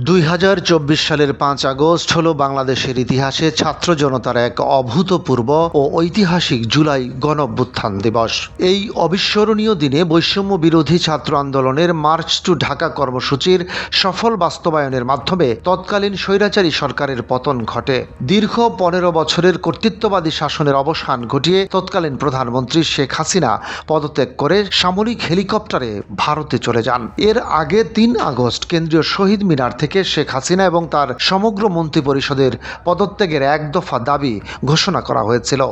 2024 সালের 5 আগস্ট হলো বাংলাদেশের ইতিহাসে ছাত্র জনতার এক অভূতপূর্ব ও ঐতিহাসিক জুলাই গণঅভ্যুত্থান দিবস। এই অবিস্মরণীয় দিনে বৈষম্য বিরোধী ছাত্র আন্দোলনের মার্চ টু ঢাকা কর্মসূচির সফল বাস্তবায়নের মাধ্যমে তৎকালীন স্বৈরাচারী সরকারের পতন ঘটে। দীর্ঘ 15 বছরের কর্তৃত্ববাদী শাসনের অবসান ঘটিয়ে তৎকালীন প্রধানমন্ত্রী শেখ হাসিনা পদত্যাগ করে সামরিক হেলিকপ্টারে ভারতে চলে যান। এর আগে 3 আগস্ট কেন্দ্রীয় শহীদ মিনার থেকে শেখ হাসিনা এবং তার সমগ্র মন্ত্রিপরিষদের পদত্যাগের এক দফা দাবি ঘোষণা করা হয়েছিল।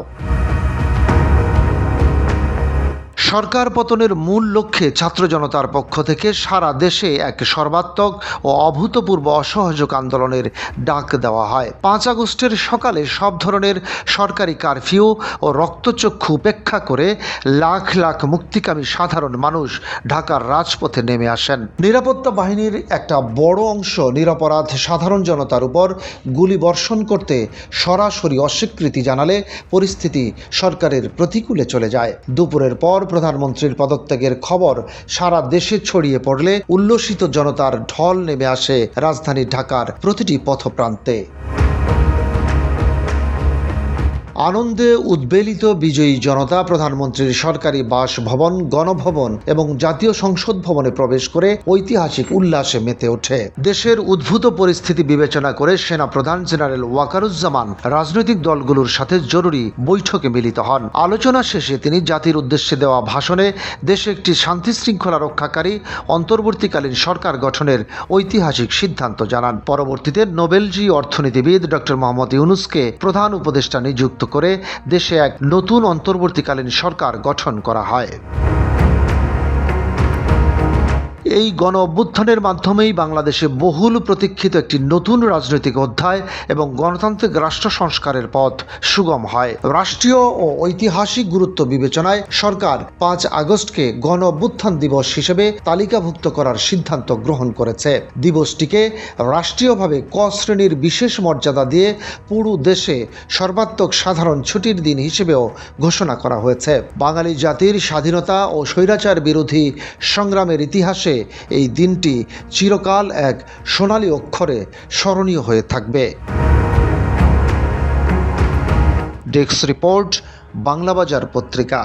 সরকার পতনের মূল লক্ষ্যে ছাত্র জনতার পক্ষ থেকে সারা দেশে এক সর্বাত্মক ও অভূতপূর্ব অসহযোগ আন্দোলনের ডাক দেওয়া হয়। 5 আগস্টের সকালে সব ধরনের সরকারি কারফিউ ও রক্তচক্ষু উপেক্ষা করে লাখ লাখ মুক্তিকামী সাধারণ মানুষ ঢাকার রাজপথে নেমে আসেন। নিরাপত্তা বাহিনীর একটা বড় অংশ নিরপরাধ সাধারণ জনতার উপর গুলি বর্ষণ করতে সরাসরি অস্বীকৃতি জানালে পরিস্থিতি সরকারের প্রতিকূলে চলে যায়। দুপুরের পর প্রধানমন্ত্রীর পদত্যাগের খবর সারা দেশে ছড়িয়ে পড়লে উল্লসিত জনতার ঢল নেমে আসে রাজধানী ঢাকার প্রতিটি পথপ্রান্তে। আনন্দে উদ্বেলিত বিজয়ী জনতা প্রধানমন্ত্রীর সরকারি বাসভবন, গণভবন এবং জাতীয় সংসদ ভবনে প্রবেশ করে ঐতিহাসিক উল্লাসে মেতে ওঠে। দেশের উদ্ভূত পরিস্থিতি বিবেচনা করে সেনাপ্রধান জেনারেল ওয়াকারুজ্জামান রাজনৈতিক দলগুলোর সাথে জরুরি বৈঠকে মিলিত হন। আলোচনা শেষে তিনি জাতির উদ্দেশ্যে দেওয়া ভাষণে দেশে একটি শান্তি শৃঙ্খলা রক্ষাকারী অন্তর্বর্তীকালীন সরকার গঠনের ঐতিহাসিক সিদ্ধান্ত জানান। পরবর্তীতে নোবেলজয়ী অর্থনীতিবিদ ডক্টর মোহাম্মদ ইউনূসকে প্রধান উপদেষ্টা নিযুক্ত করে দেশে এক নতুন অন্তর্বর্তীকালীন সরকার গঠন করা হয়। এই গণ অভ্যুত্থানের মাধ্যমেই বাংলাদেশে বহুল প্রতীক্ষিত একটি নতুন রাজনৈতিক অধ্যায় এবং গণতান্ত্রিক রাষ্ট্র সংস্কারের পথ সুগম হয়। রাষ্ট্রীয় ও ঐতিহাসিক গুরুত্ব বিবেচনায় সরকার 5 আগস্টকে গণ অভ্যুত্থান দিবস হিসেবে তালিকাভুক্ত করার সিদ্ধান্ত গ্রহণ করেছে। দিবসটিকে রাষ্ট্রীয়ভাবে ক শ্রেণীর বিশেষ মর্যাদা দিয়ে পুরো দেশে সর্বাত্মক সাধারণ ছুটির দিন হিসেবেও ঘোষণা করা হয়েছে। বাঙালি জাতির স্বাধীনতা ও স্বৈরাচার বিরোধী সংগ্রামের ইতিহাসে এই দিনটি চিরকাল এক সোনালী অক্ষরে স্মরণীয় হয়ে থাকবে। ডেস্ক রিপোর্ট, বাংলাবাজার পত্রিকা।